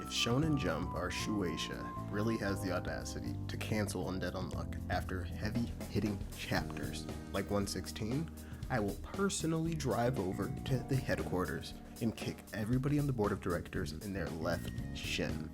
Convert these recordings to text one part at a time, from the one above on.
Shonen Jump, our Shueisha, really has the audacity to cancel Undead Unluck after heavy-hitting chapters like 116, I will personally drive over to the headquarters and kick everybody on the board of directors in their left shin.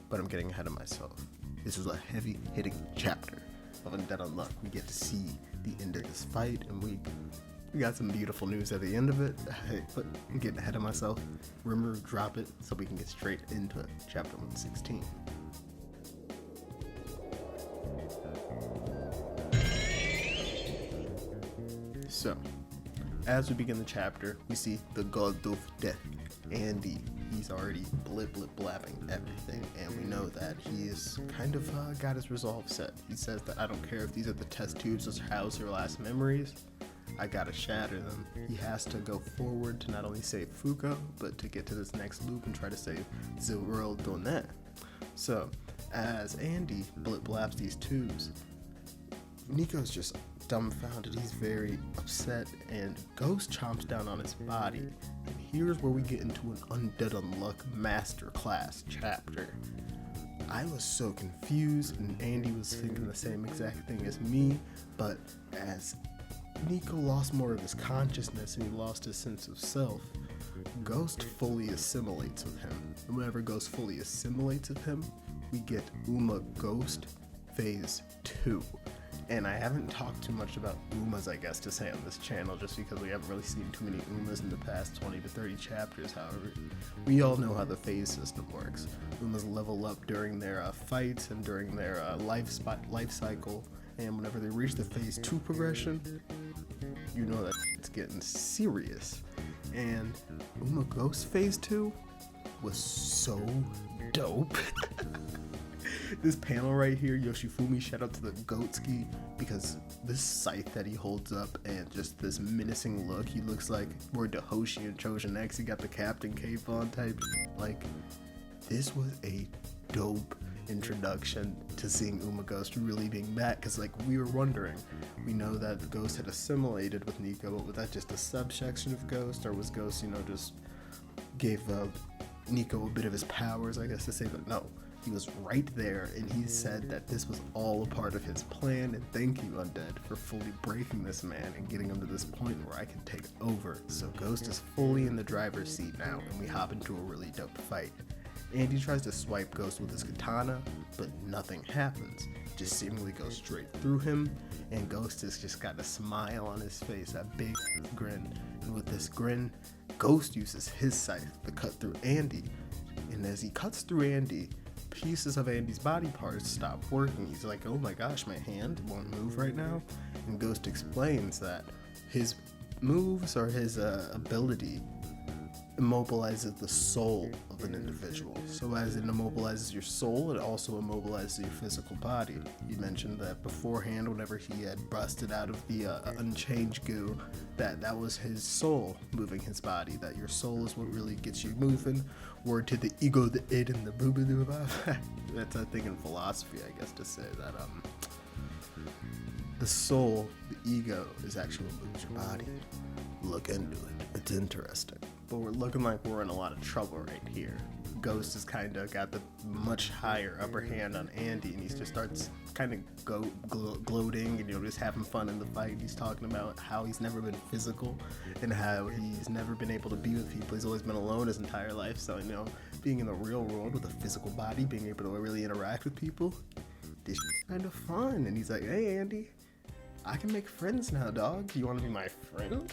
But I'm getting ahead of myself. This was a heavy-hitting chapter of Undead Unluck. We get to see the end of this fight, and we got some beautiful news at the end of it. But I'm getting ahead of myself. Remember, drop it so we can get straight into chapter 116. So, as we begin the chapter, we see the God of Death, Andy. He's already blabbing everything, and we know that he is kind of got his resolve set. He says that I don't care if these are the test tubes that house your last memories, I gotta shatter them. He has to go forward to not only save Fuko, but to get to this next loop and try to save the world Donnet. So, as Andy blabs these tubes, Nico's just dumbfounded. He's very upset, and Ghost chomps down on his body. And here's where we get into an Undead Unluck masterclass chapter. I was so confused, and Andy was thinking the same exact thing as me, but as Nico lost more of his consciousness and he lost his sense of self, Ghost fully assimilates with him. And whenever Ghost fully assimilates with him, we get Uma Ghost Phase 2. And I haven't talked too much about Umas, I guess, to say on this channel, just because we haven't really seen too many Umas in the past 20 to 30 chapters. However, we all know how the phase system works. Umas level up during their fights and during their life cycle, and whenever they reach the phase 2 progression, you know that it's getting serious. And Uma Ghost Phase 2 was so dope. This panel right here, Yoshifumi, shout out to the Goatski, because this scythe that he holds up and just this menacing look, he looks like we're Dahoshi and Trojan X. He got the Captain Cape on type. Like, this was a dope introduction to seeing Uma Ghost really being back, because like we were wondering, we know that the Ghost had assimilated with Nico, but was that just a subsection of Ghost, or was Ghost, just gave Nico a bit of his powers, I guess to say, but no. He was right there, and he said that this was all a part of his plan, and thank you, Undead, for fully breaking this man and getting him to this point where I can take over. So Ghost is fully in the driver's seat now, and we hop into a really dope fight. Andy tries to swipe Ghost with his katana, but nothing happens. Just seemingly goes straight through him, and Ghost has just got a smile on his face, a big grin. And with this grin, Ghost uses his scythe to cut through Andy. And as he cuts through Andy, pieces of Andy's body parts stop working. He's like, oh my gosh, my hand won't move right now. And Ghost explains that his moves or his ability immobilizes the soul of an individual. So as it immobilizes your soul, it also immobilizes your physical body. You mentioned that beforehand, whenever he had busted out of the unchanged goo, that was his soul moving his body, that your soul is what really gets you moving. Word to the ego, the id, and the boo-boo-doo-bop. That's a thing in philosophy, I guess, to say that the soul, the ego, is actually what moves your body. Look into it. It's interesting. But we're looking like we're in a lot of trouble right here. Ghost has kind of got the much higher upper hand on Andy, and he just starts kind of gloating and just having fun in the fight. He's talking about how he's never been physical and how he's never been able to be with people. He's always been alone his entire life. So being in the real world with a physical body, being able to really interact with people, this kind of fun. And he's like, hey Andy, I can make friends now, dog. You want to be my friend?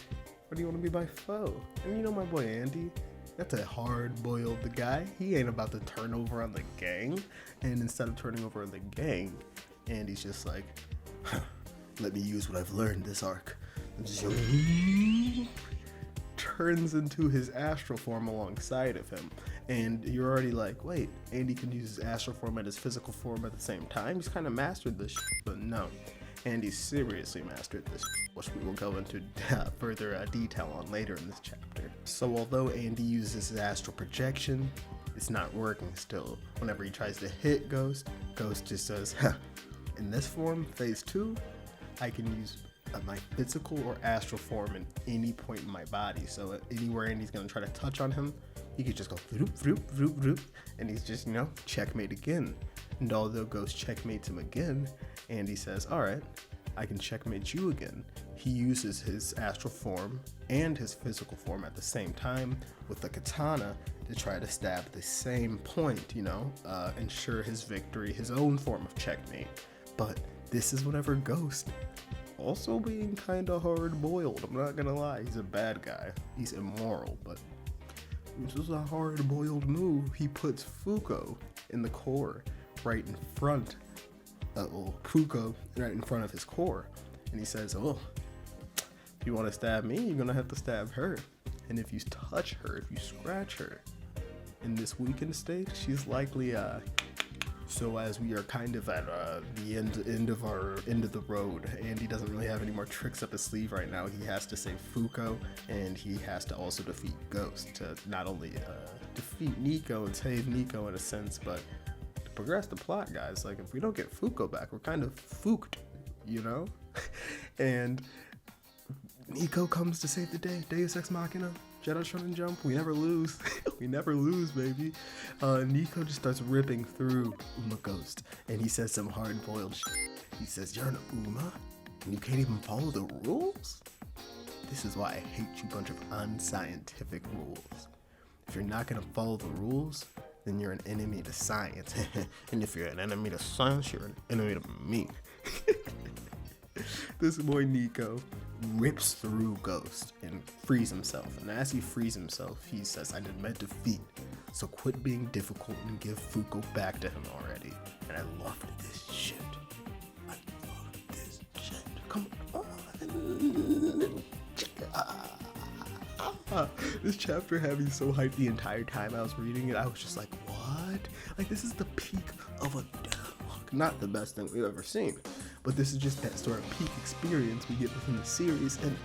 Or do you want to be my foe? And my boy Andy, that's a hard-boiled guy. He ain't about to turn over on the gang. And instead of turning over on the gang, Andy's just like, let me use what I've learned this arc. And just turns into his astral form alongside of him. And you're already like, wait, Andy can use his astral form and his physical form at the same time? He's kind of mastered this shit, but no. Andy seriously mastered this, which we will go into further detail on later in this chapter. So although Andy uses his astral projection, it's not working still. Whenever he tries to hit Ghost, Ghost just says, in this form, phase 2, I can use my physical or astral form in any point in my body. So anywhere Andy's going to try to touch on him, he could just go vroop, vroop, vroop, vroop, and he's just, checkmate again. And although Ghost checkmates him again, Andy says, all right, I can checkmate you again. He uses his astral form and his physical form at the same time with the katana to try to stab the same point, ensure his victory, his own form of checkmate. But this is whenever Ghost, also being kind of hard-boiled, I'm not gonna lie, he's a bad guy, he's immoral, but this is a hard-boiled move. He puts Fuko in the core right in front Fuko right in front of his core, and he says, oh, if you want to stab me, you're gonna have to stab her, and if you touch her, if you scratch her in this weakened state, she's likely so as we are kind of at the end of the road, Andy doesn't really have any more tricks up his sleeve right now. He has to save Fuko, and he has to also defeat Ghost to not only defeat Nico and save Nico in a sense, but to progress the plot, guys. Like, if we don't get Fuko back, we're kind of fooked, And Nico comes to save the day. Deus Ex Machina. Jedi Shonen Jump, we never lose. We never lose, baby. Nico just starts ripping through Uma Ghost, and he says some hard-boiled shit. He says, you're an Uma, and you can't even follow the rules? This is why I hate you bunch of unscientific rules. If you're not gonna follow the rules, then you're an enemy to science. And if you're an enemy to science, you're an enemy to me. This boy Nico rips through Ghost and frees himself. And as he frees himself, he says, I did meant defeat, so quit being difficult and give Fuko back to him already. And I loved this shit. Come on. This chapter had me so hyped the entire time I was reading it. I was just like, what? Like, this is the peak of a deadlock. Not the best thing we've ever seen, but this is just that sort of peak experience we get within the series. And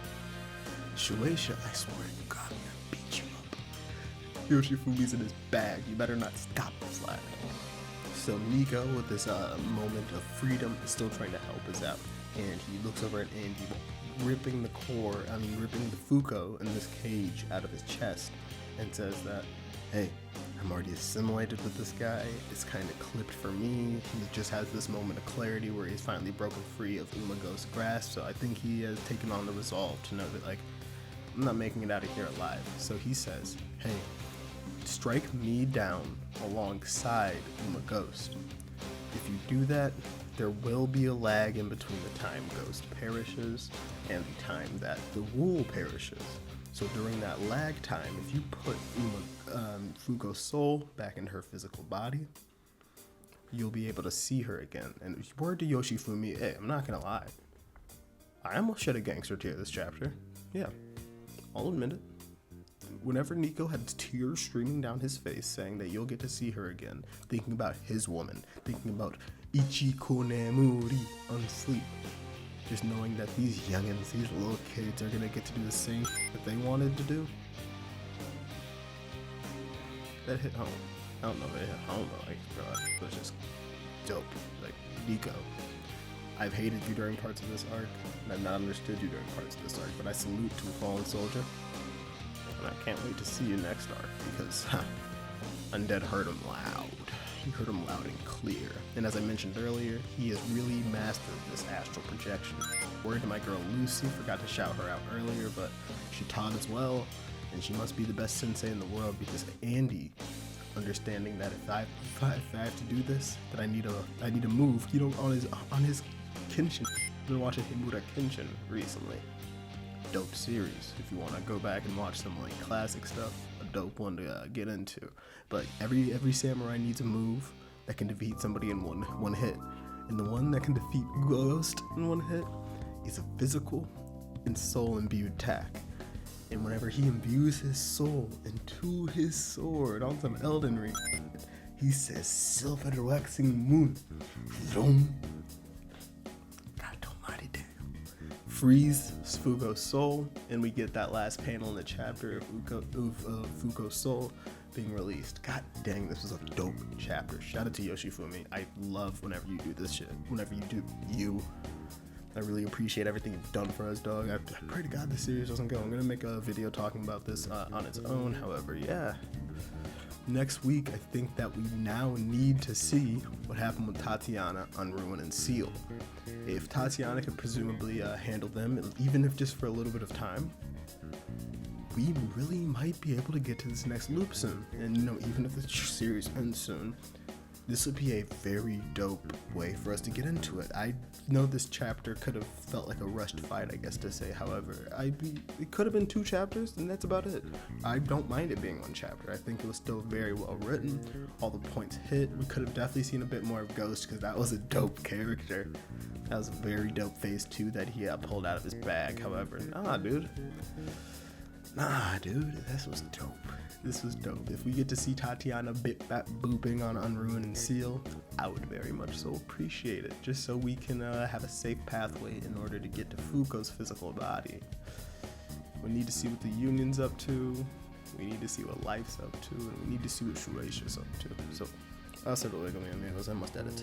Shueisha, I swear to God, I'm gonna beat you up. Yoshifumi's in his bag. You better not stop this lad. So Nico, with this moment of freedom, is still trying to help us out. And he looks over at Andy, ripping the Fuko in this cage out of his chest, and says that, hey, I'm already assimilated with this guy. It's kind of clipped for me. He just has this moment of clarity where he's finally broken free of Uma Ghost's grasp. So I think he has taken on the resolve to know that, like, I'm not making it out of here alive. So he says, hey, strike me down alongside Uma Ghost. If you do that, there will be a lag in between the time Ghost perishes and the time that the rule perishes. So during that lag time, if you put Fuko's soul back in her physical body, you'll be able to see her again. And word to Yoshifumi, hey, I'm not gonna lie, I almost shed a gangster tear this chapter. Yeah, I'll admit it. Whenever Nico had tears streaming down his face saying that you'll get to see her again, thinking about his woman, thinking about Ichiko Nemuri on sleep, just knowing that these youngins, these little kids are gonna get to do the same that they wanted to do, that hit home. I don't know if it hit home, but like, bro, it was just dope. Like, Nico, I've hated you during parts of this arc, and I've not understood you during parts of this arc, but I salute to a fallen soldier. And I can't wait to see you next arc, because Undead heard him loud. He heard him loud and clear. And as I mentioned earlier, he has really mastered this astral projection. Word to my girl Lucy, forgot to shout her out earlier, but she taught as well, and she must be the best sensei in the world, because Andy, understanding that if I have to do this, that I need to move, on his Kenshin. I've been watching Himura Kenshin recently. Dope series if you want to go back and watch some like classic stuff. A dope one to get into. But every samurai needs a move that can defeat somebody in one hit, and the one that can defeat Ghost in one hit is a physical and soul imbued attack. And whenever he imbues his soul into his sword on some Elden Ring, he says silver waxing moon, zoom. Freeze Fuko's soul, and we get that last panel in the chapter of Fuko's soul being released. God dang, this was a dope chapter. Shout out to Yoshifumi. I love whenever you do this shit. Whenever you do you. I really appreciate everything you've done for us, dog. I pray to God this series doesn't go. I'm gonna make a video talking about this on its own. However, yeah, next week, I think that we now need to see what happened with Tatiana, Unruin, and Seal. If Tatiana could presumably handle them, even if just for a little bit of time, we really might be able to get to this next loop soon. And even if the series ends soon, this would be a very dope way for us to get into it. I know this chapter could have felt like a rushed fight, I guess to say. However, it could have been 2 chapters, and that's about it. I don't mind it being 1 chapter. I think it was still very well written. All the points hit. We could have definitely seen a bit more of Ghost, because that was a dope character. That was a very dope phase 2 that he pulled out of his bag. However, nah, dude, this was dope. This was dope. If we get to see Tatiana booping on Unruin and Seal, I would very much so appreciate it, just so we can have a safe pathway in order to get to Fuko's physical body. We need to see what the Union's up to, we need to see what Life's up to, and we need to see what Shueisha's up to. So, I'll settle it, amigos. I must edit.